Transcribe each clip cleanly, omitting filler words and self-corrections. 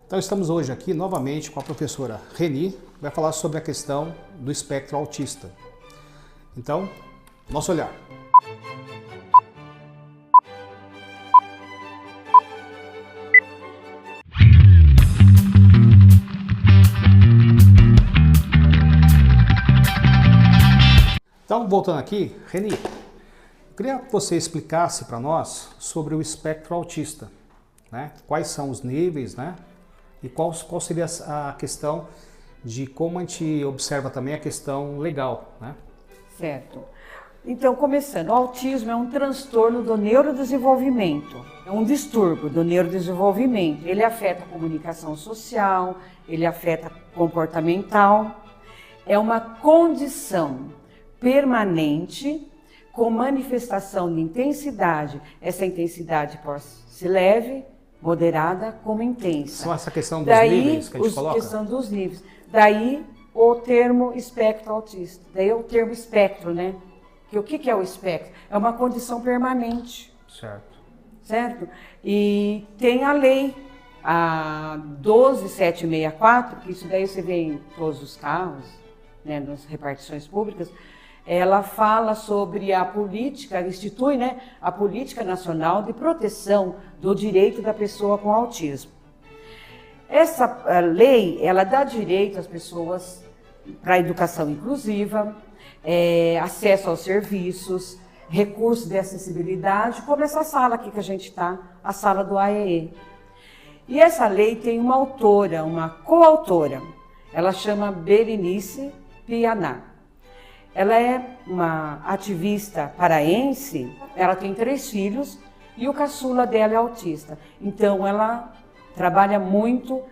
Então estamos hoje aqui novamente com a professora Reni, que vai falar sobre a questão do espectro autista. Então, nosso olhar. Então, voltando aqui, Reni, eu queria que você explicasse para nós sobre o espectro autista, né? Quais são os níveis, né? E qual seria a questão de como a gente observa também a questão legal, né? Certo. Então, começando, o autismo é um transtorno do neurodesenvolvimento, é um distúrbio do neurodesenvolvimento. Ele afeta a comunicação social, ele afeta comportamental, é uma condição permanente com manifestação de intensidade. Essa intensidade pode ser leve, moderada, como intensa. Só essa questão dos níveis que a gente coloca? Questão dos níveis. Daí o termo espectro autista. Daí é o termo espectro, né? Que o que é o espectro? É uma condição permanente. Certo. Certo? E tem a lei, a 12764, que isso daí você vê em todos os carros, né, nas repartições públicas. Ela fala sobre a política, institui, né, a Política Nacional de Proteção do Direito da Pessoa com Autismo. Essa lei, ela dá direito às pessoas para a educação inclusiva, acesso aos serviços, recursos de acessibilidade, como essa sala aqui que a gente está, a sala do AEE. E essa lei tem uma autora, uma coautora, ela chama Berenice Pianar. Ela é uma ativista paraense, ela tem 3 filhos e o caçula dela é autista. Então ela trabalha muito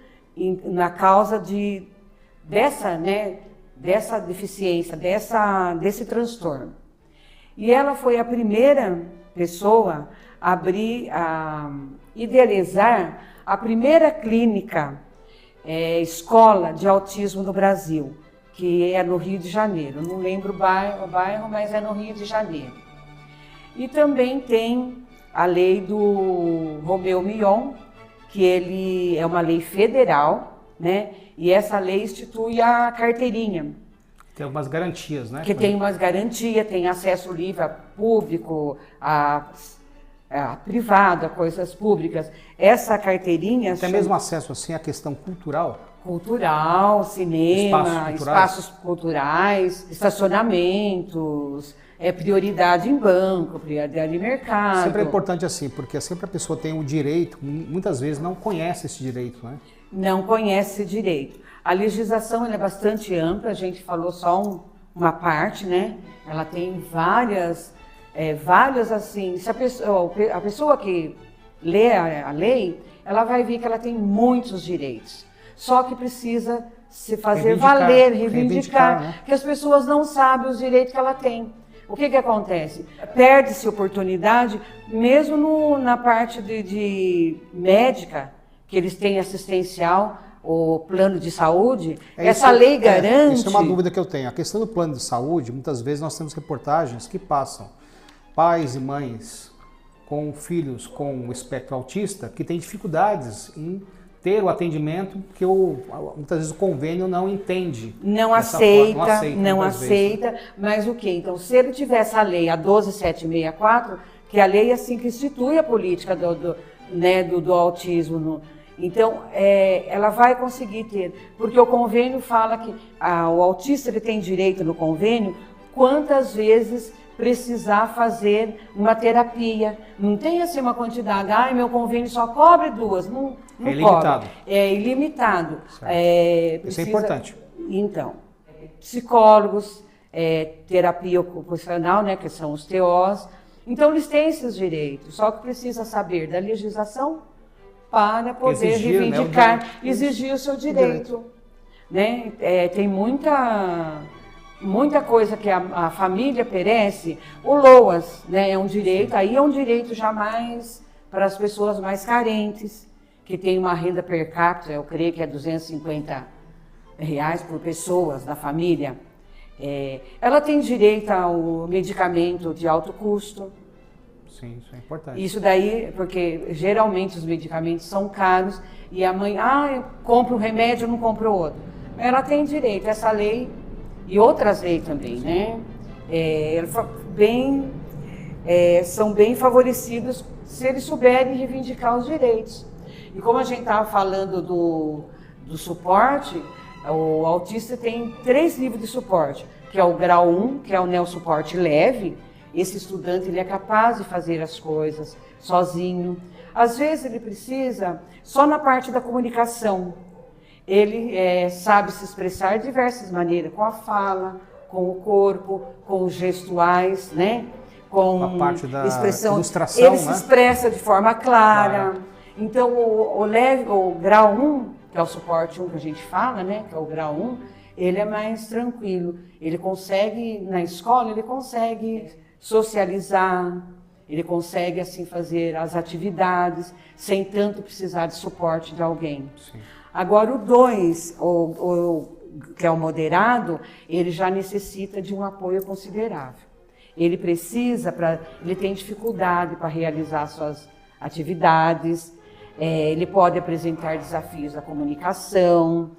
na causa dessa deficiência, desse transtorno. E ela foi a primeira pessoa a idealizar a primeira clínica, escola de autismo no Brasil, que é no Rio de Janeiro. Não lembro o bairro, mas é no Rio de Janeiro. E também tem a lei do Romeu Mion, que ele é uma lei federal, né? E essa lei institui a carteirinha. Tem algumas garantias, né? Que tem umas garantias, tem acesso livre a público, a privado, a coisas públicas. Essa carteirinha... Até mesmo acesso assim à questão cultural? Cultural, cinema, espaços culturais, estacionamentos, prioridade em banco, prioridade em mercado. Sempre é importante assim, porque sempre a pessoa tem o direito, muitas vezes não conhece esse direito, né? Não conhece esse direito. A legislação ela é bastante ampla, a gente falou só uma parte, né? Ela tem várias assim, se a pessoa que lê a lei, ela vai ver que ela tem muitos direitos. Só que precisa se fazer valer, reivindicar, né? Que as pessoas não sabem os direitos que ela tem. O que acontece? Perde-se oportunidade, mesmo na parte de médica, que eles têm assistencial, o plano de saúde, essa lei garante... Isso é uma dúvida que eu tenho. A questão do plano de saúde, muitas vezes nós temos reportagens que passam pais e mães com filhos com o espectro autista que têm dificuldades em ter o atendimento que muitas vezes o convênio não entende. Não aceita, mas o quê? Então, se ele tiver essa lei, a 12764, que a lei é assim que institui a política do autismo, então ela vai conseguir ter, porque o convênio fala que o autista ele tem direito no convênio quantas vezes precisar fazer uma terapia. Não tem assim uma quantidade, meu convênio só cobre 2, não é ilimitado. É ilimitado. Isso é importante. Então, psicólogos, terapia ocupacional, né, que são os TOs. Então, eles têm esses direitos, só que precisa saber da legislação para poder reivindicar, exigir o seu direito. Né? Tem muita coisa que a família perece. O LOAS, né, é um direito, aí é um direito jamais para as pessoas mais carentes, que tem uma renda per capita, eu creio que é R$250 por pessoas da família. Ela tem direito ao medicamento de alto custo, Sim, isso é importante. Isso daí, porque geralmente os medicamentos são caros e a mãe, eu compro um remédio, não compro outro. Ela tem direito, essa lei e outras leis também, né? São bem favorecidos se eles souberem reivindicar os direitos. E como a gente estava falando do suporte, o autista tem 3 níveis de suporte, que é o grau 1, que é o neosuporte leve. Esse estudante ele é capaz de fazer as coisas sozinho. Às vezes ele precisa só na parte da comunicação. Ele sabe se expressar de diversas maneiras, com a fala, com o corpo, com os gestuais, né? Com a parte da expressão. Ilustração, ele se expressa de forma clara. Então o grau 1, que é o suporte 1 que a gente fala, né? Que é o grau 1, ele é mais tranquilo. Ele consegue, na escola, ele consegue socializar, ele consegue assim fazer as atividades sem tanto precisar de suporte de alguém. Sim. Agora o 2, que é o moderado, ele já necessita de um apoio considerável. Ele ele tem dificuldade para realizar suas atividades, ele pode apresentar desafios da comunicação,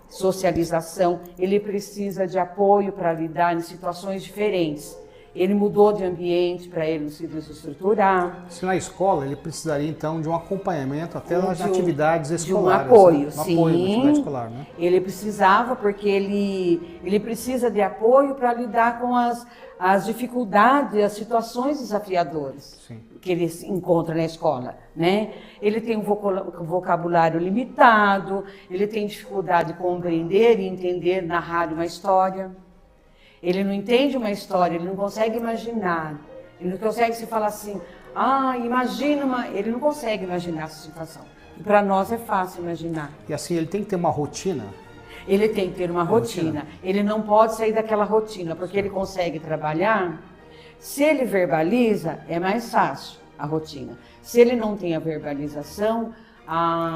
socialização, ele precisa de apoio para lidar em situações diferentes. Ele mudou de ambiente para ele se desestruturar. Se na escola, ele precisaria então de um acompanhamento até nas atividades escolares. De um apoio, né? sim. Apoio na atividade escolar, né? Ele precisava, porque ele precisa de apoio para lidar com as dificuldades, as situações desafiadoras. Sim. Que ele encontra na escola, né? Ele tem um vocabulário limitado, ele tem dificuldade de compreender e entender, narrar uma história. Ele não entende uma história, ele não consegue imaginar, ele não consegue se falar assim, imagina ele não consegue imaginar essa situação. E para nós é fácil imaginar. E assim, ele tem que ter uma rotina? Ele tem que ter uma rotina. Ele não pode sair daquela rotina, porque ele consegue trabalhar. Se ele verbaliza, é mais fácil a rotina. Se ele não tem a verbalização,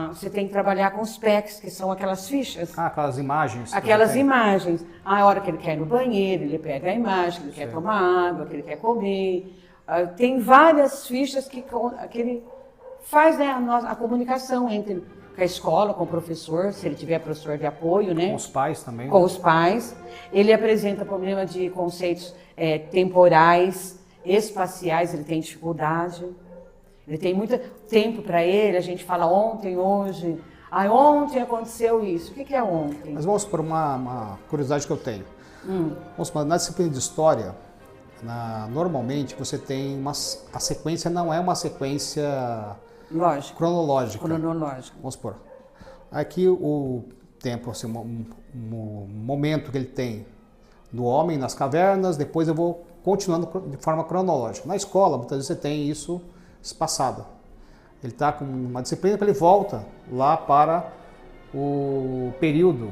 você tem que trabalhar com os PECs, que são aquelas fichas. Aquelas imagens. Aquelas imagens. A hora que ele quer ir no banheiro, ele pega a imagem, que ele quer tomar água, que ele quer comer. Tem várias fichas que ele faz, né, a comunicação entre a escola, com o professor, se ele tiver professor de apoio, né? Com os pais também. Com os pais. Ele apresenta problema de conceitos temporais, espaciais, ele tem dificuldade. Ele tem muito tempo para ele, a gente fala ontem, hoje. Ontem aconteceu isso. O que é ontem? Mas vamos por uma curiosidade que eu tenho. Vamos supor, na disciplina de História, normalmente você tem a sequência não é uma sequência cronológica. Vamos supor. Aqui o tempo, assim, um momento que ele tem do homem nas cavernas, depois eu vou continuando de forma cronológica. Na escola, muitas vezes você tem isso espaçado. Ele está com uma disciplina que ele volta lá para o período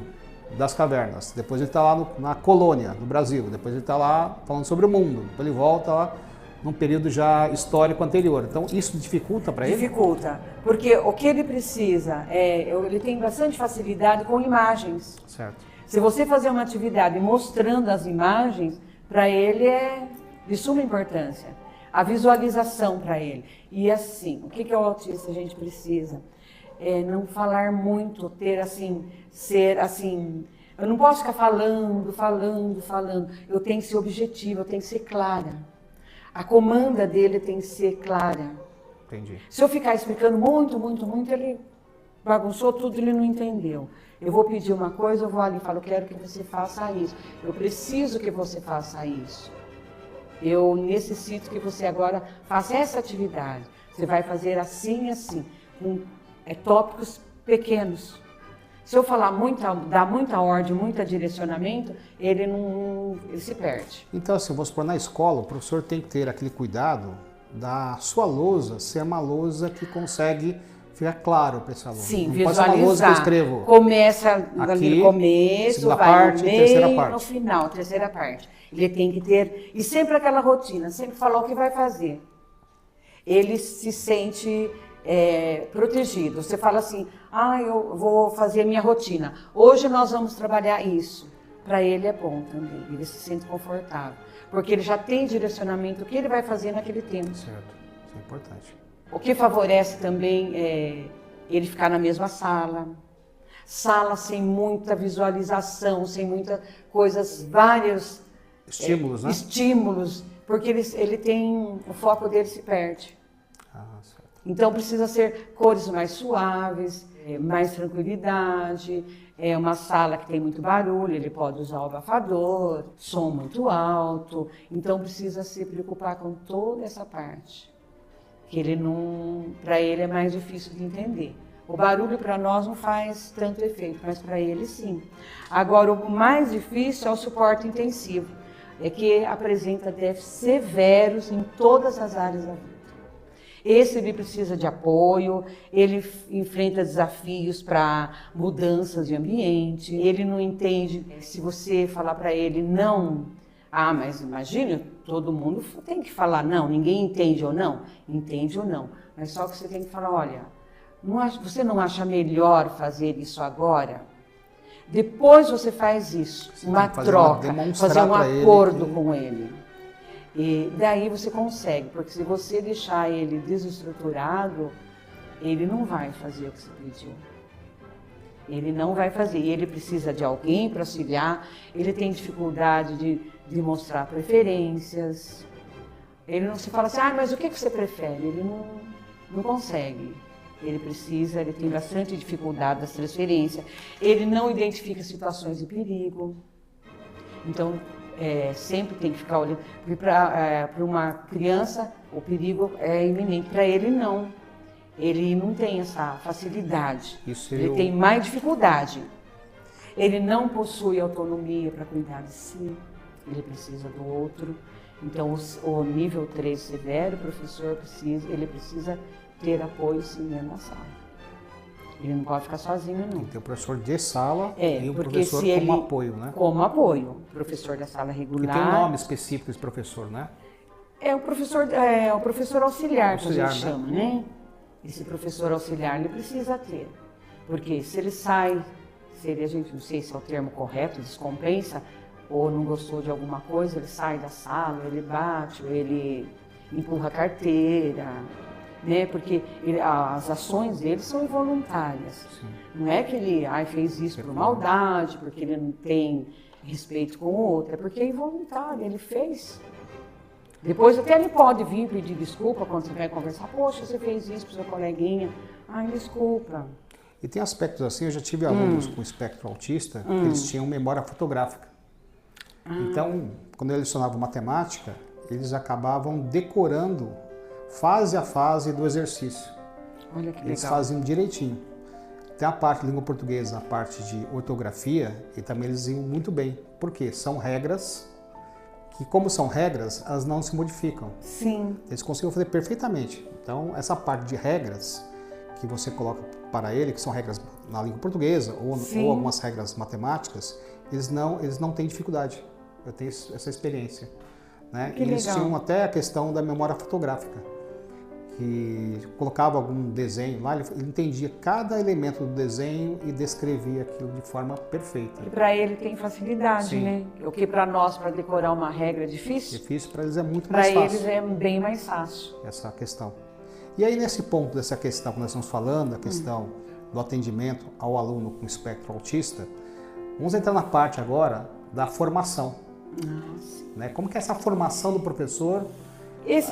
das cavernas. Depois ele está lá na colônia, no Brasil. Depois ele está lá falando sobre o mundo. Depois ele volta lá num período já histórico anterior. Então isso dificulta para ele? Dificulta, porque o que ele precisa ele tem bastante facilidade com imagens. Certo. Se você fazer uma atividade mostrando as imagens, para ele é de suma importância. A visualização para ele. E assim, o que o autista a gente precisa? Não falar muito, ser assim, eu não posso ficar falando. Eu tenho que ser objetiva, eu tenho que ser clara. A comanda dele tem que ser clara. Entendi. Se eu ficar explicando muito, ele bagunçou tudo, ele não entendeu. Eu vou pedir uma coisa, eu vou ali e falo, eu quero que você faça isso. Eu preciso que você faça isso. Eu necessito que você agora faça essa atividade. Você vai fazer assim e assim, com tópicos pequenos. Se eu falar dar muita ordem, muito direcionamento, ele se perde. Então, assim, vamos supor, na escola, o professor tem que ter aquele cuidado da sua lousa ser uma lousa que consegue ficar claro para esse aluno. Sim, não visualizar. Pode ser uma lousa que eu escrevo. Começa aqui, no começo, vai parte, no meio, terceira parte. No final, terceira parte. Ele tem que ter, e sempre aquela rotina, sempre falar o que vai fazer. Ele se sente protegido. Você fala assim, eu vou fazer a minha rotina. Hoje nós vamos trabalhar isso. Para ele é bom também, ele se sente confortável. Porque ele já tem direcionamento, o que ele vai fazer naquele tempo. Certo. Isso é importante. O que favorece também é ele ficar na mesma sala. Sala sem muita visualização, sem muitas coisas, vários estímulos, né? Estímulos, porque ele tem, o foco dele se perde. Certo. Então precisa ser cores mais suaves, mais tranquilidade. É uma sala que tem muito barulho, ele pode usar o abafador, som muito alto. Então precisa se preocupar com toda essa parte, que ele não, para ele é mais difícil de entender. O barulho para nós não faz tanto efeito, mas para ele sim. Agora, o mais difícil é o suporte intensivo, é que apresenta déficits severos em todas as áreas da vida. Esse ele precisa de apoio, ele enfrenta desafios para mudanças de ambiente, ele não entende, se você falar para ele não, mas imagina, todo mundo tem que falar não, ninguém entende ou não, mas só que você tem que falar, olha, você não acha melhor fazer isso agora? Depois você faz isso, uma troca, fazer um acordo com ele. E daí você consegue, porque se você deixar ele desestruturado, ele não vai fazer o que você pediu. Ele não vai fazer. E ele precisa de alguém para auxiliar, ele tem dificuldade de mostrar preferências. Ele não se fala assim, mas o que você prefere? Ele não consegue. Ele tem bastante dificuldade das transferências, ele não identifica situações de perigo. Então, sempre tem que ficar olhando, porque para uma criança o perigo é iminente, para ele não. Ele não tem essa facilidade, ele tem mais dificuldade. Ele não possui autonomia para cuidar de si, ele precisa do outro. Então, o nível 3 severo, o professor precisa ter apoio sim na sala. Ele não pode ficar sozinho, não. Tem que ter o professor de sala e o professor como apoio, né? Como apoio. O professor da sala regular. E tem um nome específico esse professor, né? É o professor auxiliar, que a gente chama, né? Esse professor auxiliar ele precisa ter. Porque se ele sai, a gente não sei se é o termo correto, descompensa, ou não gostou de alguma coisa, ele sai da sala, ele bate, ou ele empurra a carteira, né? Porque as ações dele são involuntárias. Sim. Não é que ele fez isso por maldade, porque ele não tem respeito com o outro, é porque é involuntário, ele fez. Depois até ele pode vir pedir desculpa quando você vai conversar, poxa, você fez isso para o seu coleguinha, desculpa. E tem aspectos assim, eu já tive alunos com espectro autista, que eles tinham memória fotográfica. Então, quando eu lecionava matemática, eles acabavam decorando fase a fase do exercício. Olha que legal. Eles faziam direitinho. Tem a parte de língua portuguesa, a parte de ortografia, e também eles iam muito bem. Por quê? São regras que, como são regras, elas não se modificam. Sim. Eles conseguiam fazer perfeitamente. Então, essa parte de regras que você coloca para ele, que são regras na língua portuguesa ou algumas regras matemáticas, eles não têm dificuldade. Eu tenho essa experiência. Né? Eles tinham até a questão da memória fotográfica, que colocava algum desenho lá, ele entendia cada elemento do desenho e descrevia aquilo de forma perfeita. E para ele tem facilidade, sim, né? O que para nós, para decorar uma regra é difícil? Difícil, para eles é muito mais fácil. Para eles é bem mais fácil. Essa questão. E aí nesse ponto dessa questão que nós estamos falando, a questão do atendimento ao aluno com espectro autista, vamos entrar na parte agora da formação. Né? Como que é essa formação do professor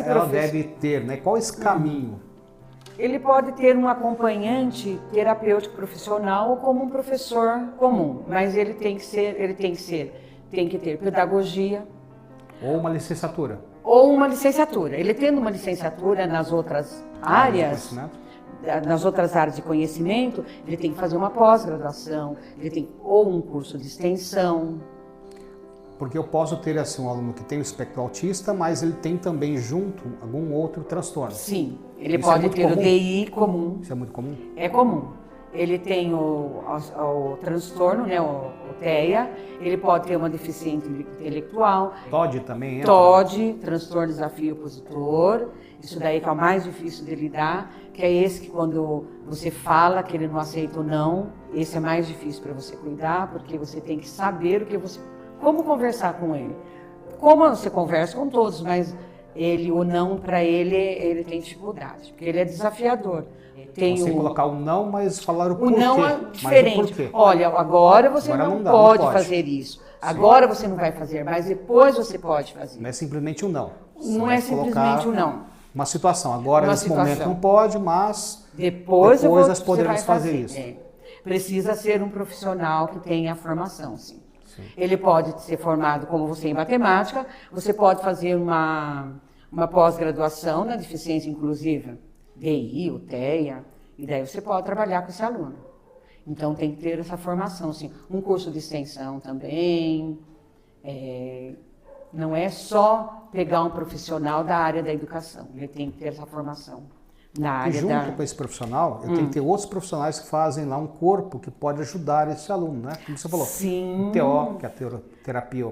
ela deve ter, né? Qual esse caminho? Ele pode ter um acompanhante terapêutico profissional ou como um professor comum, mas ele tem que ter pedagogia. Ou uma licenciatura. Ou uma licenciatura. Ele tendo uma licenciatura nas outras áreas, nas outras áreas de conhecimento, ele tem que fazer uma pós-graduação, ele tem ou um curso de extensão. Porque eu posso ter assim, um aluno que tem o espectro autista, mas ele tem também junto algum outro transtorno. Sim, ele pode ter o DI comum. Isso é muito comum? É comum. Ele tem o transtorno, né, o TEA, ele pode ter uma deficiência intelectual. TOD também entra? TOD, transtorno desafio opositor. Isso daí que é o mais difícil de lidar, que é esse que quando você fala que ele não aceita ou não, esse é mais difícil para você cuidar, porque você tem que saber como conversar com ele. Como você conversa com todos, mas o não para ele tem dificuldade, porque ele é desafiador. Tem você colocar o não, mas falar o porquê. O não é diferente. Olha, agora você não pode fazer isso. Agora você não vai fazer, mas depois você pode fazer. Não é simplesmente um não. Não é simplesmente um não. Uma situação. Agora, nesse momento, não pode, mas depois nós poderemos fazer isso. Precisa ser um profissional que tenha formação, sim. Ele pode ser formado como você em matemática, você pode fazer uma pós-graduação na deficiência inclusiva, DI, UTEA, e daí você pode trabalhar com esse aluno. Então tem que ter essa formação, sim. Um curso de extensão também. Não é só pegar um profissional da área da educação, ele tem que ter essa formação. E junto com esse profissional, eu tenho que ter outros profissionais que fazem lá um corpo que pode ajudar esse aluno, né? Como você falou, sim. Um TO, que é a terapia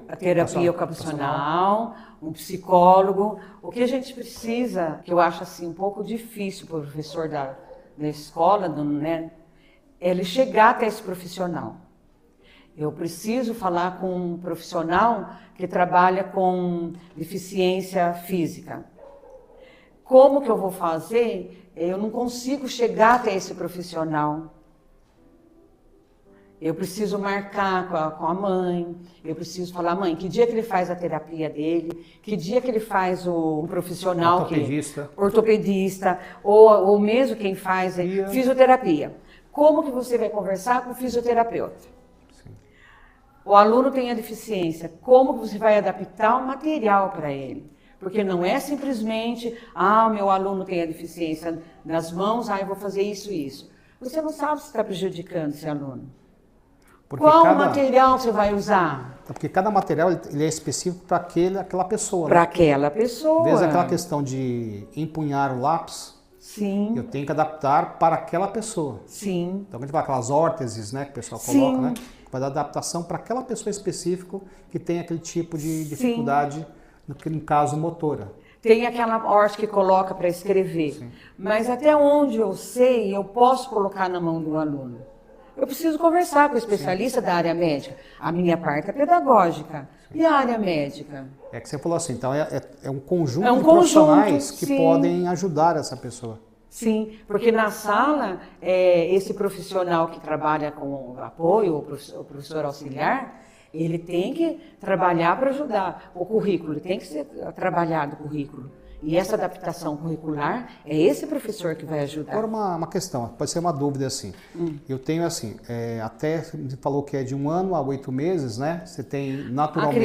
ocupacional, um psicólogo. O que a gente precisa, que eu acho assim um pouco difícil para o professor da escola, né, é ele chegar até esse profissional. Eu preciso falar com um profissional que trabalha com deficiência física. Como que eu vou fazer? Eu não consigo chegar até esse profissional. Eu preciso marcar com a mãe, eu preciso falar, mãe, que dia que ele faz a terapia dele, que dia que ele faz o profissional, ortopedista, ou mesmo quem faz fisioterapia. Como que você vai conversar com o fisioterapeuta? Sim. O aluno tem a deficiência, como que você vai adaptar o material para ele? Porque não é simplesmente, meu aluno tem a deficiência nas mãos, eu vou fazer isso e isso. Você não sabe se está prejudicando esse aluno. Qual material você vai usar? Porque cada material ele é específico para aquela pessoa. Para aquela pessoa. Às vezes aquela questão de empunhar o lápis, sim. Eu tenho que adaptar para aquela pessoa. Sim. Então, a gente fala aquelas órteses, né, que o pessoal coloca, né? Vai dar adaptação para aquela pessoa específica que tem aquele tipo de dificuldade. No caso, motora. Tem aquela órtese que coloca para escrever. Sim. Mas até onde eu sei, eu posso colocar na mão do aluno. Eu preciso conversar com o especialista da área médica. A minha parte é pedagógica. Sim. E a área médica? É que você falou assim, então é um conjunto de profissionais que podem ajudar essa pessoa. Sim, porque na sala, esse profissional que trabalha com apoio, o professor auxiliar, ele tem que trabalhar para ajudar o currículo, tem que ser trabalhado o currículo. E essa adaptação curricular é esse professor que vai ajudar. Agora uma questão, pode ser uma dúvida assim. Eu tenho assim, até você falou que é de 1 ano a 8 meses, né? Você tem naturalmente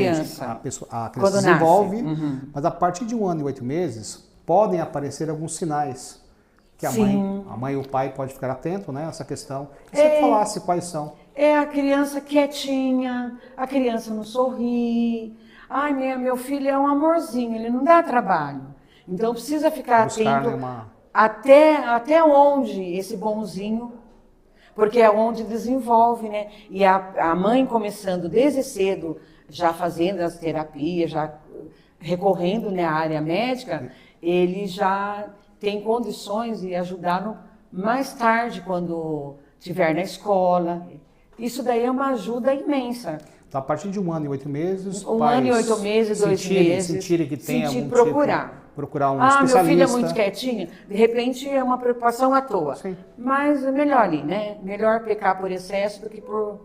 a criança desenvolve, mas a partir de 1 ano e 8 meses podem aparecer alguns sinais que a mãe e o pai pode ficar atento, né? Essa questão. E se você falasse quais são? É a criança quietinha, a criança não sorri. Meu filho é um amorzinho, ele não dá trabalho. Então precisa ficar atento até onde esse bonzinho, porque é onde desenvolve, né? E a mãe começando desde cedo, já fazendo as terapias, já recorrendo, né, à área médica, ele já tem condições de ajudá-lo mais tarde, quando estiver na escola. Isso daí é uma ajuda imensa. Então, a partir de 1 ano e 8 meses, 1 ano e 8 meses, 2 meses, sentirem que tem algum procurar um meu especialista. filho é muito quietinho, de repente é uma preocupação à toa. Sim. Mas é melhor ali, né? Melhor pecar por excesso do que por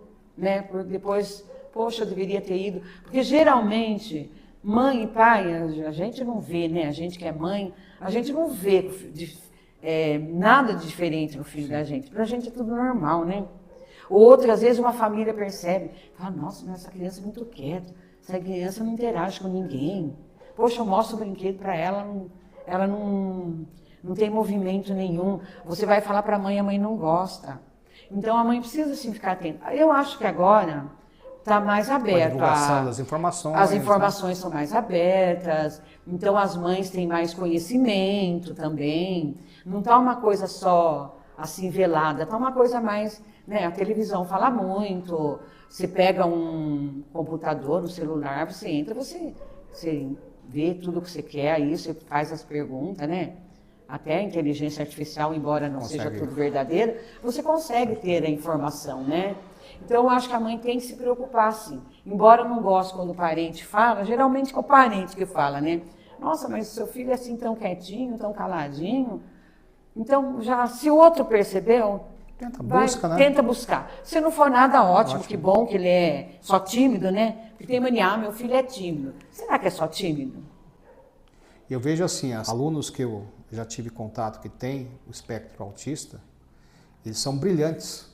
depois, poxa, eu deveria ter ido. Porque geralmente, mãe e pai, a gente não vê, né? A gente que é mãe, a gente não vê nada de diferente no filho da gente. Pra gente é tudo normal, né? Outras, às vezes, uma família percebe, fala, nossa, mas essa criança é muito quieta, essa criança não interage com ninguém. Poxa, eu mostro o brinquedo para ela, ela não tem movimento nenhum. Você vai falar para a mãe não gosta. Então, a mãe precisa, assim, ficar atenta. Eu acho que agora está mais aberto. A divulgação das informações. As informações são mais abertas, então as mães têm mais conhecimento também. Não está uma coisa só assim velada, está uma coisa mais... Né, a televisão fala muito, você pega um computador, um celular, você entra, você vê tudo o que você quer, aí você faz as perguntas, né? Até a inteligência artificial, embora não seja tudo verdadeiro, você consegue ter a informação, né? Então, eu acho que a mãe tem que se preocupar, sim. Embora eu não goste quando o parente fala, geralmente é o parente que fala, né? Nossa, mas seu filho é assim tão quietinho, tão caladinho. Então, já se o outro percebeu, tenta buscar. Se não for nada, ótimo, que bom que ele é só tímido, né? Porque tem mania, meu filho é tímido. Será que é só tímido? Eu vejo assim, os alunos que eu já tive contato que têm o espectro autista, eles são brilhantes.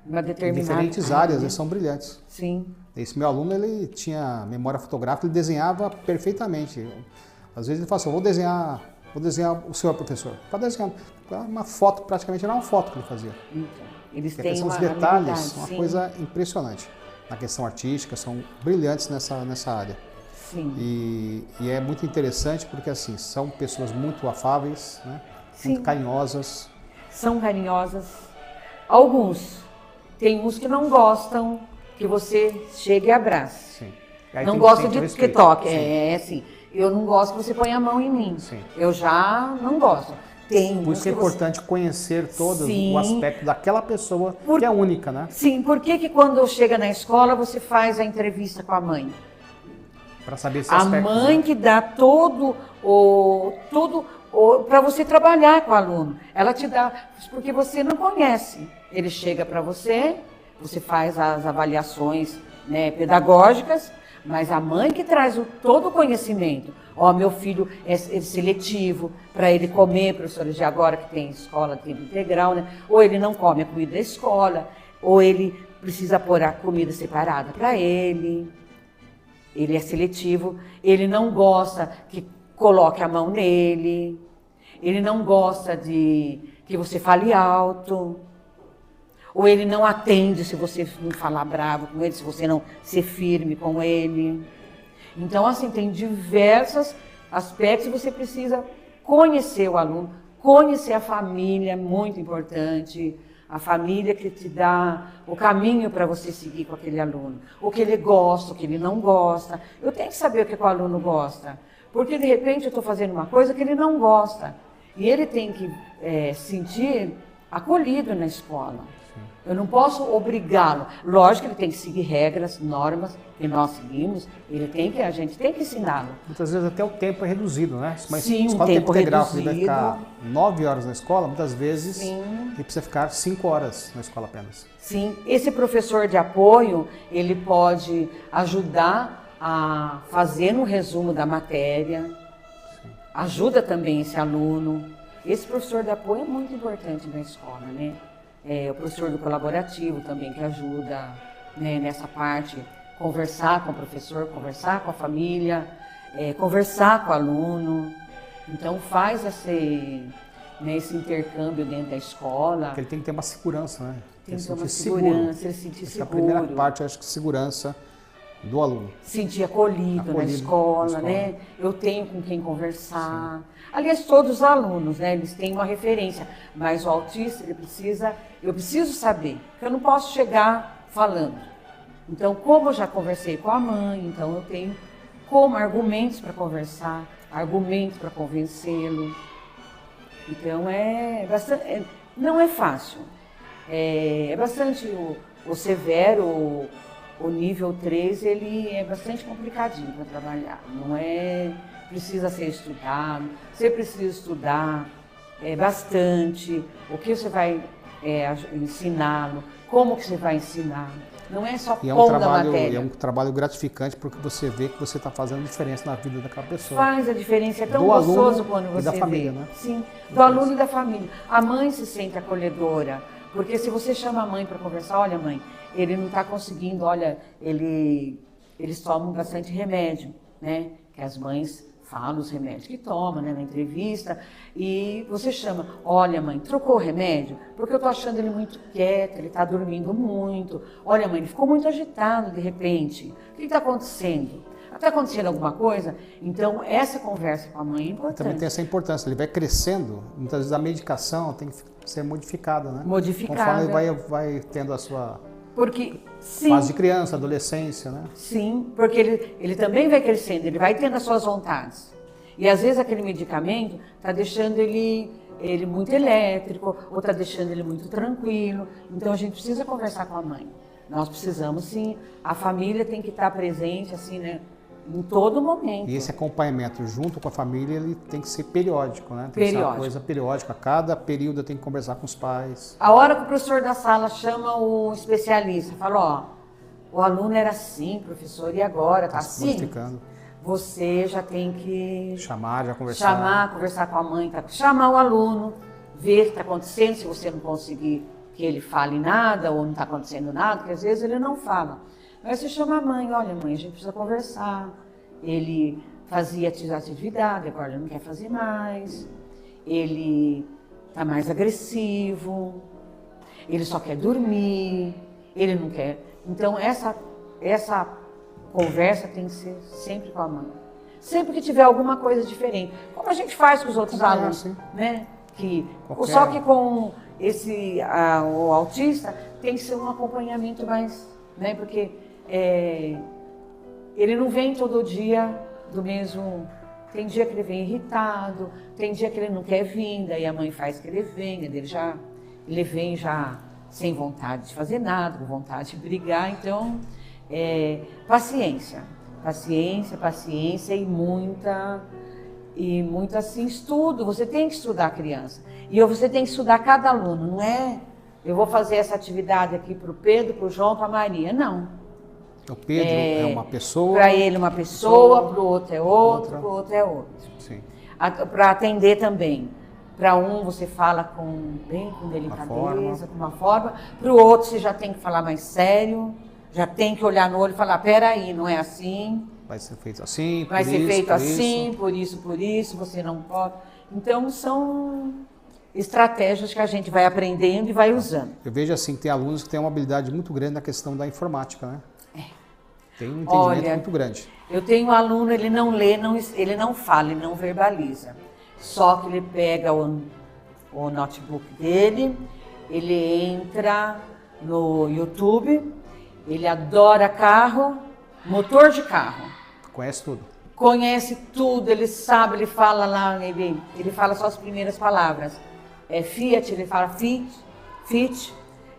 Uma em diferentes áreas, né? Eles são brilhantes. Sim. Esse meu aluno, ele tinha memória fotográfica, ele desenhava perfeitamente. Às vezes ele fala assim, vou desenhar o senhor professor. Para desenhar uma foto, praticamente era uma foto que ele fazia. Então, eles têm têm os detalhes, uma coisa impressionante. Na questão artística, são brilhantes nessa área. Sim. E é muito interessante porque assim, são pessoas muito afáveis, né? Muito carinhosas. São carinhosas. Alguns. Tem uns que não gostam que você chegue e abrace. Sim. Não gosta de que toque. É assim. Eu não gosto que você ponha a mão em mim. Sim. Eu já não gosto. Por isso que é importante conhecer todo o aspecto daquela pessoa que é única, né? Sim, por que quando chega na escola você faz a entrevista com a mãe? Para saber esse aspecto. A mãe que dá tudo para você trabalhar com o aluno. Ela te dá, porque você não conhece. Ele chega para você, você faz as avaliações, né, pedagógicas, mas a mãe que traz todo o conhecimento. Ó, meu filho é seletivo para ele comer, professores de agora que tem escola de tempo integral, né? Ou ele não come a comida da escola, ou ele precisa pôr a comida separada para ele. Ele é seletivo, ele não gosta que coloque a mão nele, ele não gosta de que você fale alto, ou ele não atende se você não falar bravo com ele, se você não ser firme com ele. Então, assim, tem diversos aspectos e você precisa conhecer o aluno, conhecer a família, muito importante. A família que te dá o caminho para você seguir com aquele aluno. O que ele gosta, o que ele não gosta. Eu tenho que saber o que o aluno gosta. Porque, de repente, eu estou fazendo uma coisa que ele não gosta. E ele tem que sentir acolhido na escola. Eu não posso obrigá-lo. Lógico que ele tem que seguir regras, normas que nós seguimos. A gente tem que ensiná-lo. Muitas vezes até o tempo é reduzido, né? Mas sim, escola um tempo integral, reduzido. Ele vai ficar 9 horas na escola, muitas vezes Sim. ele precisa ficar 5 horas na escola apenas. Sim, esse professor de apoio, ele pode ajudar a fazer um resumo da matéria. Sim. Ajuda também esse aluno. Esse professor de apoio é muito importante na escola, né? O professor do colaborativo também que ajuda, né, nessa parte, conversar com o professor, conversar com a família, conversar com o aluno. Então faz esse intercâmbio dentro da escola. Porque ele tem que ter uma segurança, né? Tem que ter uma segurança, ele sentir seguro. Essa é a primeira parte, eu acho que segurança do aluno. Sentir acolhido na escola, né? Eu tenho com quem conversar. Sim. Aliás, todos os alunos, né? Eles têm uma referência, mas o autista, eu preciso saber, porque eu não posso chegar falando. Então, como eu já conversei com a mãe, então eu tenho como argumentos para conversar, argumentos para convencê-lo. Então, não é fácil. É bastante o severo, o nível 3, ele é bastante complicadinho para trabalhar. Não é... Precisa ser estudado, você precisa estudar bastante, o que você vai ensiná-lo, como que você vai ensinar. Não é só pôr da matéria. É um trabalho gratificante porque você vê que você está fazendo diferença na vida daquela pessoa. Faz a diferença, é tão gostoso quando você vê. Da família, vê. Né? Sim, do aluno e da família. A mãe se sente acolhedora, porque se você chama a mãe para conversar, olha mãe, ele não está conseguindo, olha, eles tomam bastante remédio, né? Que as mães falam os remédios que toma, né, na entrevista, e você chama, olha mãe, trocou o remédio? Porque eu tô achando ele muito quieto, ele tá dormindo muito, olha mãe, ele ficou muito agitado de repente, o que está acontecendo? Está acontecendo alguma coisa? Então, essa conversa com a mãe é importante. Também tem essa importância, ele vai crescendo, muitas vezes a medicação tem que ser modificada, né? Modificada. Conforme ele vai tendo a sua... Porque, sim, fase de criança, adolescência, né? Sim, porque ele também vai crescendo, ele vai tendo as suas vontades. E às vezes aquele medicamento está deixando ele muito elétrico, ou está deixando ele muito tranquilo. Então a gente precisa conversar com a mãe. Nós precisamos, sim, a família tem que estar presente, assim, né? em todo momento. E esse acompanhamento junto com a família, ele tem que ser periódico, né? Tem que ser uma coisa periódica. A cada período eu tenho que conversar com os pais. A hora que o professor da sala chama o especialista, fala, ó, o aluno era assim, professor, e agora tá assim? Modificando. Você já tem que chamar, já conversar. Conversar com a mãe, chamar o aluno, ver o que está acontecendo, se você não conseguir que ele fale nada ou não está acontecendo nada, porque às vezes ele não fala. Mas você chama a mãe, olha mãe, a gente precisa conversar. Ele fazia atividade, agora ele não quer fazer mais. Ele está mais agressivo, ele só quer dormir, ele não quer. Então essa conversa tem que ser sempre com a mãe. Sempre que tiver alguma coisa diferente. Como a gente faz com os outros alunos, né? Só que com o autista tem que ser um acompanhamento mais, né? Porque ele não vem todo dia do mesmo. Tem dia que ele vem irritado, tem dia que ele não quer vir, daí a mãe faz que ele venha, ele vem já sem vontade de fazer nada, com vontade de brigar. Então, paciência e muita assim, estudo. Você tem que estudar a criança. E você tem que estudar cada aluno, não é? Eu vou fazer essa atividade aqui para o Pedro, para o João, para a Maria. Não. O Pedro é uma pessoa. Para ele uma pessoa, para o outro é outro, para o outro é outro. Sim. Para atender também. Para um você fala com delicadeza, com uma forma. Para o outro você já tem que falar mais sério, já tem que olhar no olho e falar, peraí, não é assim. Vai ser feito assim, vai ser feito assim, por isso, você não pode. Então são estratégias que a gente vai aprendendo e vai usando. Eu vejo assim que tem alunos que têm uma habilidade muito grande na questão da informática, né? Tem um entendimento muito grande. Eu tenho um aluno, ele não lê, ele não fala, ele não verbaliza. Só que ele pega o notebook dele, ele entra no YouTube, ele adora carro, motor de carro. Conhece tudo. Conhece tudo, ele sabe, ele fala lá, ele fala só as primeiras palavras. Fiat, ele fala Fit,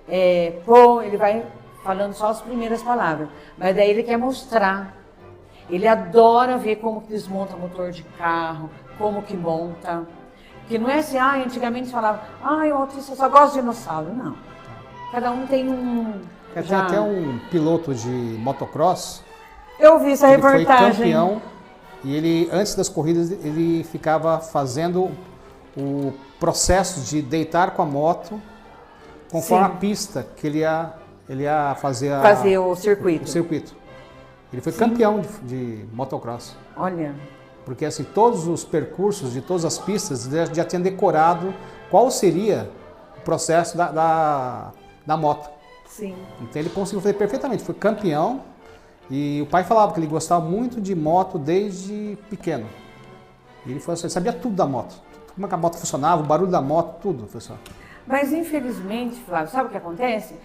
ele vai falando só as primeiras palavras. Mas daí ele quer mostrar. Ele adora ver como que desmonta motor de carro, como que monta. Que não é assim, antigamente falava, o autista só gosta de dinossauro. Não. Cada um tem um... Tem até um piloto de motocross. Eu vi essa reportagem. Ele foi campeão e ele, antes das corridas, ele ficava fazendo o processo de deitar com a moto conforme a pista que ele ia fazer o circuito. Ele foi campeão de motocross. Olha. Porque assim, todos os percursos de todas as pistas já tinha decorado qual seria o processo da moto. Sim. Então ele conseguiu fazer perfeitamente, foi campeão. E o pai falava que ele gostava muito de moto desde pequeno. E ele sabia tudo da moto. Como é que a moto funcionava, o barulho da moto, tudo, professor. Mas infelizmente, Flávio, sabe o que acontece?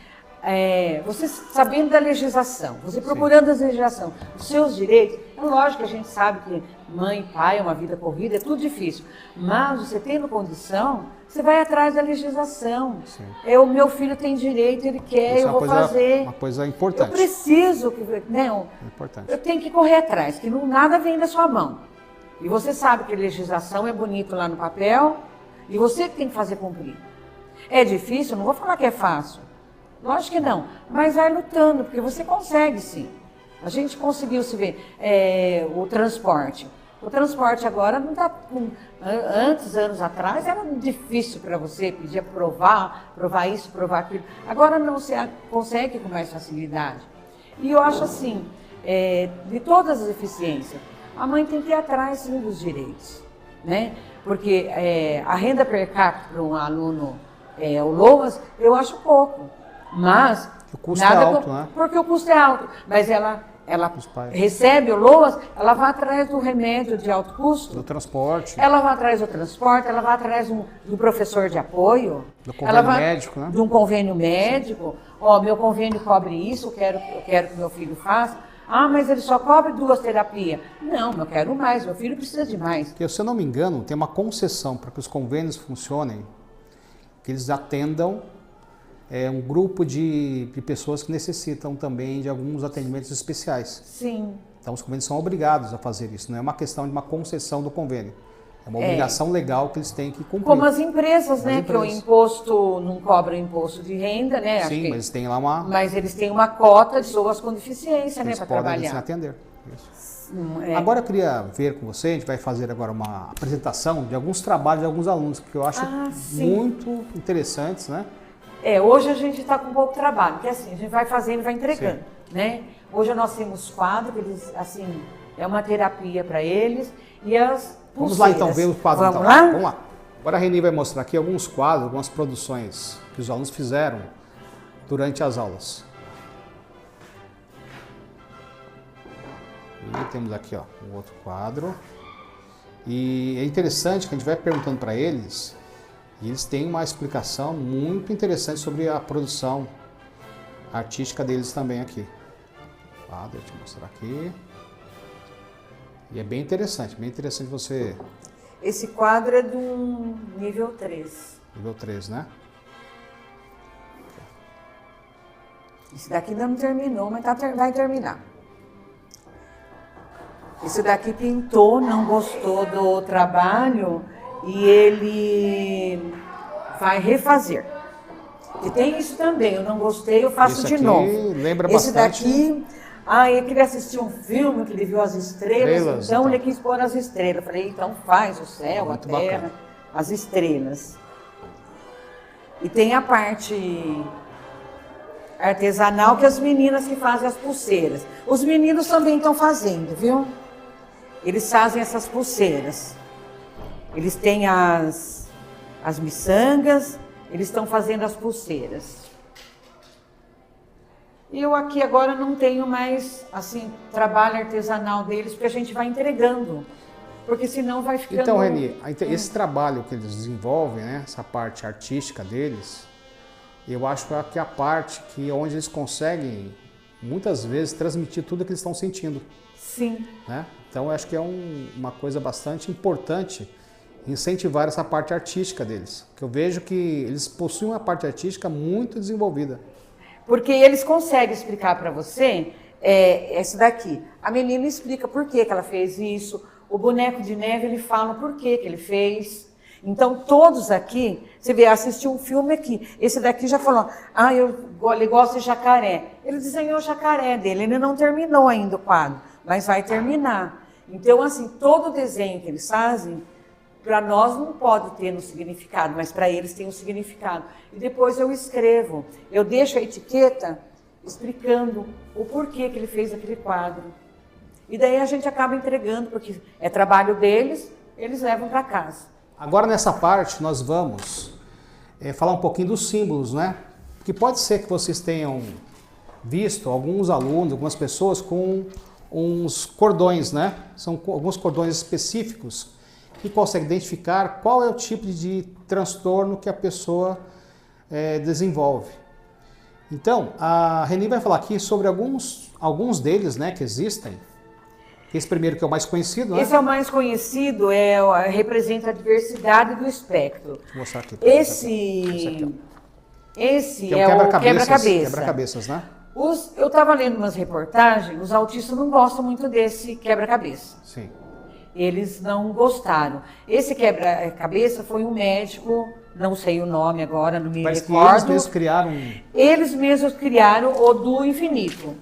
Você sabendo da legislação, você procurando a legislação, os seus direitos, é lógico que a gente sabe que mãe, pai, uma vida corrida, é tudo difícil. Mas você tendo condição, você vai atrás da legislação. O meu filho tem direito, ele quer, eu vou fazer. Uma coisa importante. Eu preciso, importante. Eu tenho que correr atrás, que nada vem da sua mão. E você sabe que a legislação é bonito lá no papel, e você que tem que fazer cumprir. É difícil? Não vou falar que é fácil. Lógico que não, mas vai lutando, porque você consegue sim. A gente conseguiu se ver. O transporte. O transporte agora não está... anos atrás, era difícil para você pedir provar isso, provar aquilo. Agora não, você consegue com mais facilidade. E eu acho assim, de todas as deficiências, a mãe tem que ir atrás sim dos direitos, né? Porque a renda per capita para um aluno, o LOAS, eu acho pouco. Mas o custo é alto, né? Porque o custo é alto. Mas ela recebe o LOAS, ela vai atrás do remédio de alto custo. Do transporte. Ela vai atrás do transporte, ela vai atrás do professor de apoio. Do convênio médico, né? De um convênio médico. Meu convênio cobre isso, eu quero que meu filho faça. Mas ele só cobre 2 terapias. Não, eu quero mais, meu filho precisa de mais. Porque, se eu não me engano, tem uma concessão para que os convênios funcionem, que eles atendam um grupo de pessoas que necessitam também de alguns atendimentos especiais. Sim. Então os convênios são obrigados a fazer isso, não é uma questão de uma concessão do convênio. É uma obrigação legal que eles têm que cumprir. Como as empresas, né? Que o imposto não cobra o imposto de renda, né? Sim, mas eles têm lá uma... Mas eles têm uma cota de pessoas com deficiência, né? Para trabalhar. Eles podem atender. Isso. Agora eu queria ver com você, a gente vai fazer agora uma apresentação de alguns trabalhos de alguns alunos, que eu acho muito interessantes, né? Hoje a gente está com pouco trabalho, porque assim, a gente vai fazendo e vai entregando, né? Hoje nós temos quadros, que eles, assim, é uma terapia para eles, e as pulseiras. Vamos lá então ver os quadros. Vamos lá? Vamos lá. Agora a Reni vai mostrar aqui alguns quadros, algumas produções que os alunos fizeram durante as aulas. E temos aqui, ó, um outro quadro. E é interessante que a gente vai perguntando para eles, e eles têm uma explicação muito interessante sobre a produção artística deles também aqui. Deixa eu mostrar aqui. E é bem interessante você... Esse quadro é do nível 3. Nível 3, né? Esse daqui ainda não terminou, mas vai terminar. Esse daqui pintou, não gostou do trabalho e ele vai refazer. E tem isso também, eu não gostei, eu faço de novo. Lembra esse bastante... daqui, ele queria assistir um filme que ele viu as estrelas, então ele quis pôr as estrelas. Eu falei, então faz o céu, a terra, as estrelas. E tem a parte artesanal, que as meninas que fazem as pulseiras. Os meninos também estão fazendo, viu? Eles fazem essas pulseiras. Eles têm as miçangas, eles estão fazendo as pulseiras. Eu aqui agora não tenho mais, assim, trabalho artesanal deles, porque a gente vai entregando. Porque senão vai ficando... Então, Reni, esse trabalho que eles desenvolvem, né, essa parte artística deles, eu acho que é a parte onde eles conseguem, muitas vezes, transmitir tudo o que eles estão sentindo. Sim. Né? Então, eu acho que é uma coisa bastante importante incentivar essa parte artística deles. Que eu vejo que eles possuem uma parte artística muito desenvolvida. Porque eles conseguem explicar para você, esse daqui. A menina explica por que ela fez isso. O boneco de neve, ele fala por que ele fez. Então, todos aqui, você vê, assistiu um filme aqui. Esse daqui já falou, ele gosta de jacaré. Ele desenhou o jacaré dele, ele não terminou ainda o quadro, mas vai terminar. Então, assim, todo desenho que eles fazem, para nós não pode ter um significado, mas para eles tem um significado. E depois eu escrevo, eu deixo a etiqueta explicando o porquê que ele fez aquele quadro. E daí a gente acaba entregando, porque é trabalho deles, eles levam para casa. Agora nessa parte nós vamos falar um pouquinho dos símbolos, né? Porque pode ser que vocês tenham visto alguns alunos, algumas pessoas com uns cordões, né? São alguns cordões específicos que conseguem identificar qual é o tipo de transtorno que a pessoa desenvolve. Então, a Reni vai falar aqui sobre alguns deles, né, que existem. Esse primeiro que é o mais conhecido, né? Esse é o mais conhecido, representa a diversidade do espectro. Vou mostrar aqui. Esse é o quebra-cabeça. Quebra-cabeças, né? Eu estava lendo umas reportagens, os autistas não gostam muito desse quebra-cabeça. Sim. Eles não gostaram. Esse quebra-cabeça foi um médico, não sei o nome agora, não me recordo. Eles mesmos criaram... Eles mesmos criaram o do infinito.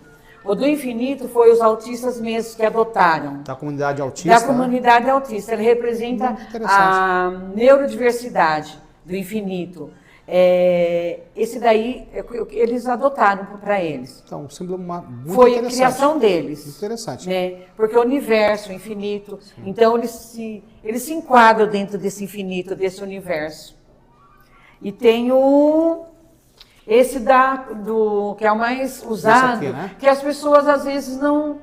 O do infinito foi os autistas mesmos que adotaram. Da comunidade autista. Da comunidade autista. Ele representa a neurodiversidade do infinito. Esse daí, eles adotaram para eles. Então, um símbolo muito foi interessante. A criação deles. Muito interessante. Né? Porque o universo, o infinito. Sim. Então, eles se enquadram dentro desse infinito, desse universo. E tem esse que é o mais usado, aqui, né? que as pessoas às vezes não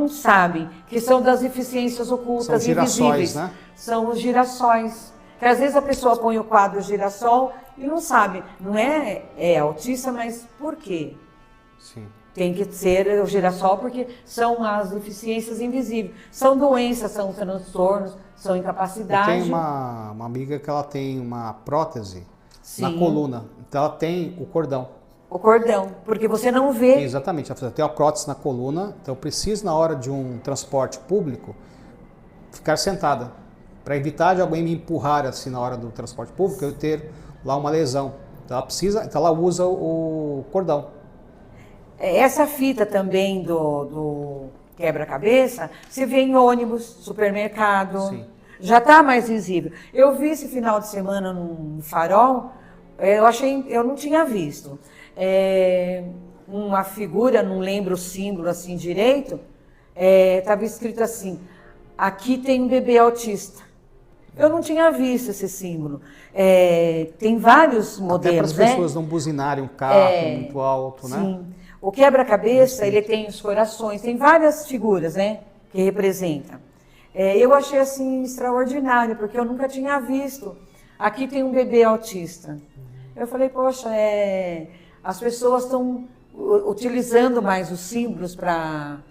sabem, que são das deficiências ocultas, são girassóis, invisíveis. Né? São os girassóis. Que às vezes a pessoa põe o quadro girassol e não sabe, não é autista, mas por quê? Sim. Tem que ser o girassol porque são as deficiências invisíveis. São doenças, são transtornos, são incapacidades. Eu tenho uma amiga que ela tem uma prótese na coluna. Então ela tem o cordão. O cordão, porque você não vê. Exatamente, ela tem a prótese na coluna, então eu preciso na hora de um transporte público ficar sentada, para evitar de alguém me empurrar assim na hora do transporte público, eu ter lá uma lesão. Então ela usa o cordão. Essa fita também do quebra-cabeça, se vê em ônibus, supermercado, Sim. já está mais visível. Eu vi esse final de semana num farol, eu não tinha visto. Uma figura, não lembro o símbolo assim direito, estava escrito assim, aqui tem um bebê autista. Eu não tinha visto esse símbolo. Tem vários modelos, até para as pessoas não buzinarem um carro muito alto, né? Sim. O quebra-cabeça, ele tem os corações, tem várias figuras, né, que representam. Eu achei assim extraordinário, porque eu nunca tinha visto. Aqui tem um bebê autista. Eu falei, poxa, as pessoas estão utilizando mais os símbolos para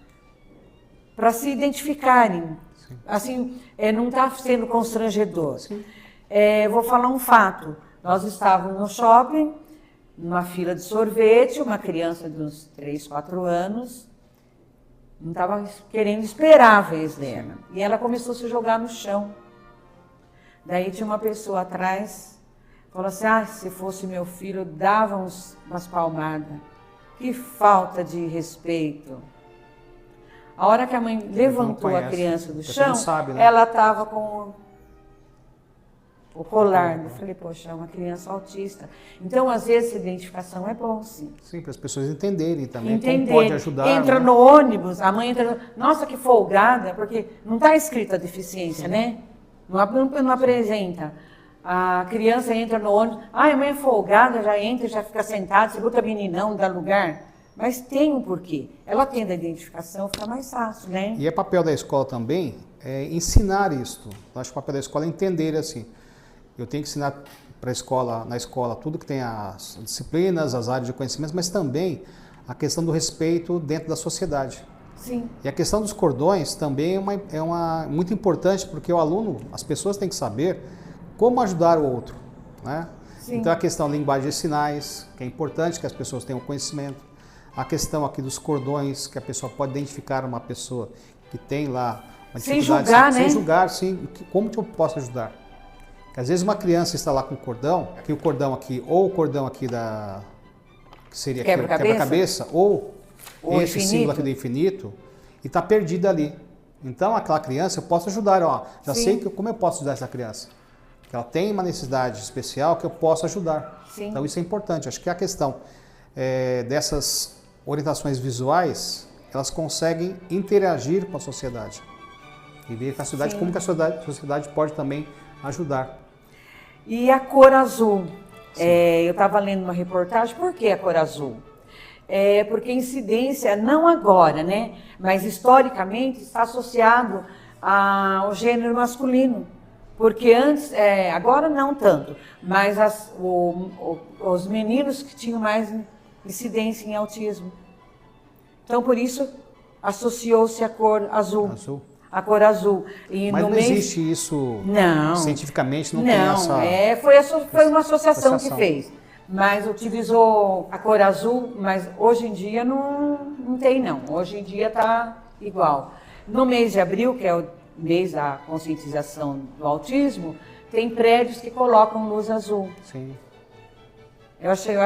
se identificarem. Sim. Assim, não está sendo constrangedor. Vou falar um fato. Nós estávamos no shopping, numa fila de sorvete, uma criança de uns 3, 4 anos, não estava querendo esperar a vez dela. E ela começou a se jogar no chão. Daí tinha uma pessoa atrás, falou assim, se fosse meu filho, eu dava umas palmadas. Que falta de respeito. A hora que a mãe levantou a criança do chão, sabe, né? Ela estava com o colar. Eu falei, poxa, é uma criança autista. Então, às vezes, a identificação é bom, sim. Sim, para as pessoas entenderem também como pode ajudar. Entra no ônibus, a mãe entra... Nossa, que folgada, porque não está escrita a deficiência, né? Não apresenta. A criança entra no ônibus, a mãe é folgada, já entra, já fica sentada, segura meninão, não dá lugar. Mas tem um porquê. Ela tendo a identificação, fica mais fácil, né? E é papel da escola também ensinar isso. Eu acho que o papel da escola é entender assim. Eu tenho que ensinar na escola tudo que tem as disciplinas, as áreas de conhecimento, mas também a questão do respeito dentro da sociedade. Sim. E a questão dos cordões também é muito importante, porque o aluno, as pessoas têm que saber como ajudar o outro, né? Sim. Então a questão da linguagem de sinais, que é importante que as pessoas tenham conhecimento. A questão aqui dos cordões, que a pessoa pode identificar uma pessoa que tem lá uma dificuldade. Sem julgar, né? Sem julgar, sim. Como que eu posso ajudar? Porque às vezes uma criança está lá com o cordão aqui, ou o cordão aqui que seria quebra-cabeça, ou esse símbolo aqui do infinito, e está perdida ali. Então aquela criança, eu posso ajudar, já sei como eu posso ajudar essa criança. Que ela tem uma necessidade especial que eu posso ajudar. Sim. Então isso é importante. Acho que a questão dessas orientações visuais, elas conseguem interagir com a sociedade. E ver com a sociedade, como que a sociedade pode também ajudar. E a cor azul? Eu estava lendo uma reportagem, por que a cor azul? Porque incidência, não agora, né? Mas historicamente está associado ao gênero masculino. Porque antes, agora não tanto, mas os meninos que tinham mais incidência em autismo. Então, por isso, associou-se a cor azul. A cor azul. E mas não existe isso cientificamente, não tem essa... Foi uma associação que fez. Mas utilizou a cor azul, mas hoje em dia não tem, não. Hoje em dia está igual. No mês de abril, que é o mês da conscientização do autismo, tem prédios que colocam luz azul. Sim. Eu achei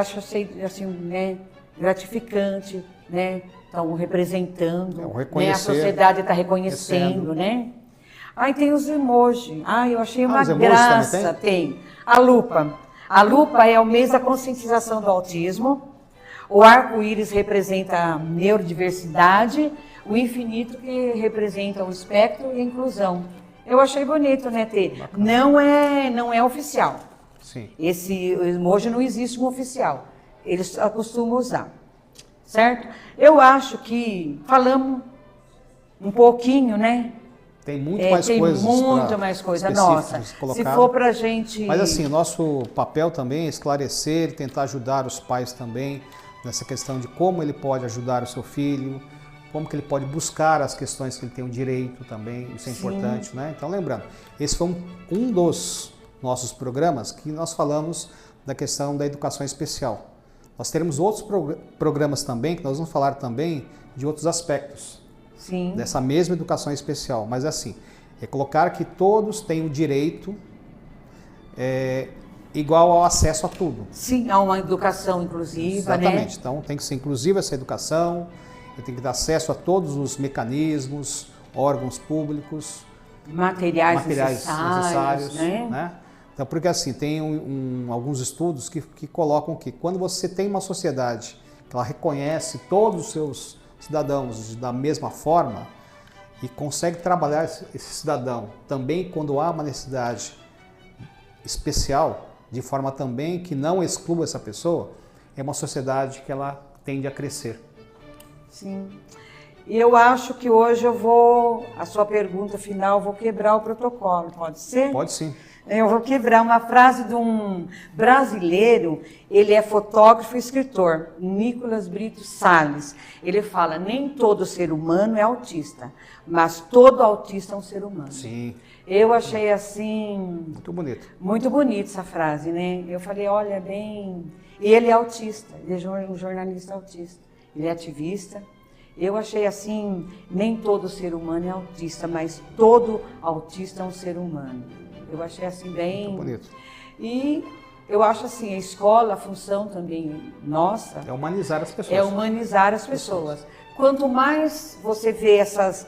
assim, né, gratificante, né? Estão representando, né? A sociedade está reconhecendo, né? Aí tem os emojis. Eu achei uma graça. Tem a lupa. A lupa é o mês da conscientização do autismo. O arco-íris representa a neurodiversidade. O infinito que representa o espectro e a inclusão. Eu achei bonito, né, Tê? Não é oficial. Sim. Esse emoji não existe um oficial. Eles costumam usar. Certo? Eu acho que falamos um pouquinho, né? Tem muito mais coisas. Tem muito mais coisa. Nossa, se for pra gente... Mas assim, o nosso papel também é esclarecer, tentar ajudar os pais também nessa questão de como ele pode ajudar o seu filho, como que ele pode buscar as questões que ele tem o direito também, isso é importante, né? Então lembrando, esse foi um dos nossos programas que nós falamos da questão da educação especial. Nós teremos outros programas também, que nós vamos falar também de outros aspectos. Sim. Dessa mesma educação especial. Mas assim, é colocar que todos têm o direito igual ao acesso a tudo. Sim, a uma educação inclusiva, Exatamente. né? Então tem que ser inclusiva essa educação, tem que dar acesso a todos os mecanismos, órgãos públicos, materiais necessários, né? Então, porque assim, tem alguns estudos que colocam que quando você tem uma sociedade que ela reconhece todos os seus cidadãos da mesma forma e consegue trabalhar esse cidadão também quando há uma necessidade especial, de forma também que não exclua essa pessoa, é uma sociedade que ela tende a crescer. Sim. E eu acho que hoje a sua pergunta final, vou quebrar o protocolo, pode ser? Pode sim. Eu vou quebrar uma frase de um brasileiro, ele é fotógrafo e escritor, Nicolas Brito Salles. Ele fala, nem todo ser humano é autista, mas todo autista é um ser humano. Sim. Eu achei assim... Muito bonito. Muito bonita essa frase, né? Eu falei, olha, bem... Ele é autista, ele é um jornalista autista, ele é ativista. Eu achei assim, nem todo ser humano é autista, mas todo autista é um ser humano. Eu achei assim bem... Muito bonito. E eu acho assim, a escola, a função também nossa... É humanizar as pessoas. É humanizar as pessoas. Quanto mais você vê essas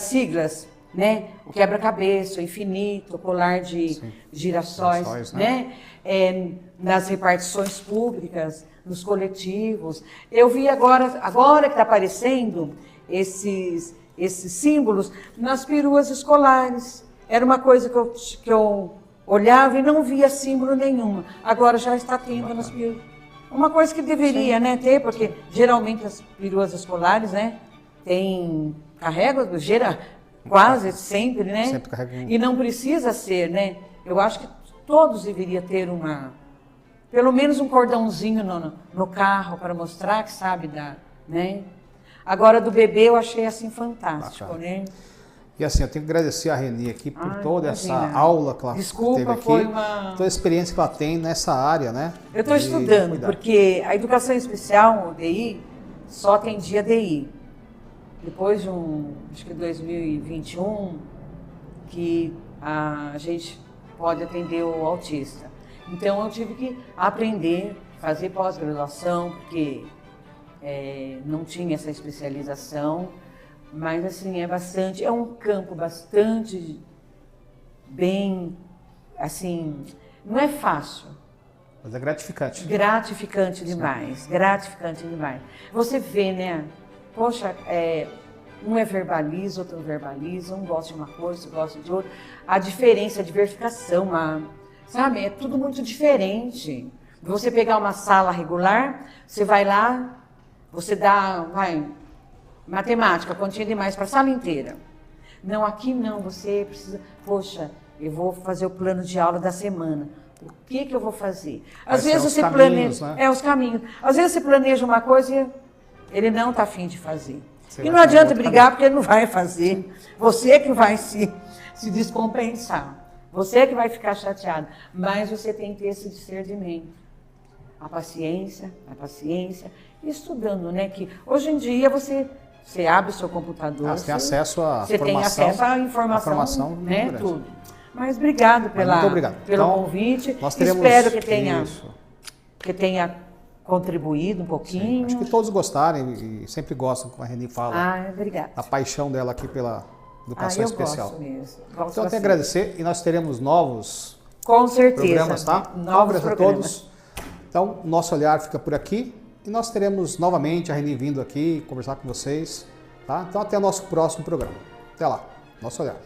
siglas, né? O quebra-cabeça, o infinito, o colar de girassóis, né? Nas repartições públicas, nos coletivos. Eu vi agora que está aparecendo esses símbolos nas peruas escolares. Era uma coisa que eu olhava e não via símbolo nenhuma. Agora já está tendo nas peruas. Uma coisa que deveria, né, ter, porque geralmente as peruas escolares, né, carregam, quase sempre, né? Sempre carregam. E não precisa ser, né? Eu acho que todos deveriam ter pelo menos um cordãozinho no carro para mostrar que sabe né? Agora do bebê eu achei assim fantástico, né? E assim, eu tenho que agradecer a Reni aqui por toda essa aula que ela teve aqui, foi toda a experiência que ela tem nessa área, né? Eu estou estudando, porque a educação especial, o DI, só tem dia DI. Depois de acho que 2021, que a gente pode atender o autista. Então eu tive que aprender, fazer pós-graduação, porque não tinha essa especialização, mas assim, é um campo bastante bem, assim, não é fácil. Mas é gratificante. Gratificante demais, gratificante demais. Você vê, né? Poxa, um verbaliza, outro não verbaliza, um gosta de uma coisa, outro gosta de outra. A diferença, a diversificação, sabe? É tudo muito diferente. Você pegar uma sala regular, você vai lá, você matemática, continha demais para a sala inteira. Não, aqui não, você precisa, poxa, eu vou fazer o plano de aula da semana. O que eu vou fazer? Às vezes você planeja, né? Os caminhos. Às vezes você planeja uma coisa e ele não está afim de fazer. E não adianta brigar porque ele não vai fazer. Você que vai se descompensar. Você que vai ficar chateado. Mas você tem que ter esse discernimento. A paciência, estudando, né? Que hoje em dia você abre o seu computador. Você tem acesso à informação. Você tem acesso à informação, né? Tudo. Mas obrigado pelo convite. Nós teremos Espero que tenha contribuído um pouquinho. Sim, acho que todos gostarem e sempre gostam quando a Reni fala. Obrigada. A paixão dela aqui pela educação especial. Gosto mesmo. Então eu tenho que agradecer e nós teremos novos programas, tá? Novos programas. A todos. Então, nosso olhar fica por aqui e nós teremos novamente a Reni vindo aqui conversar com vocês, tá? Então até o nosso próximo programa. Até lá, nosso olhar.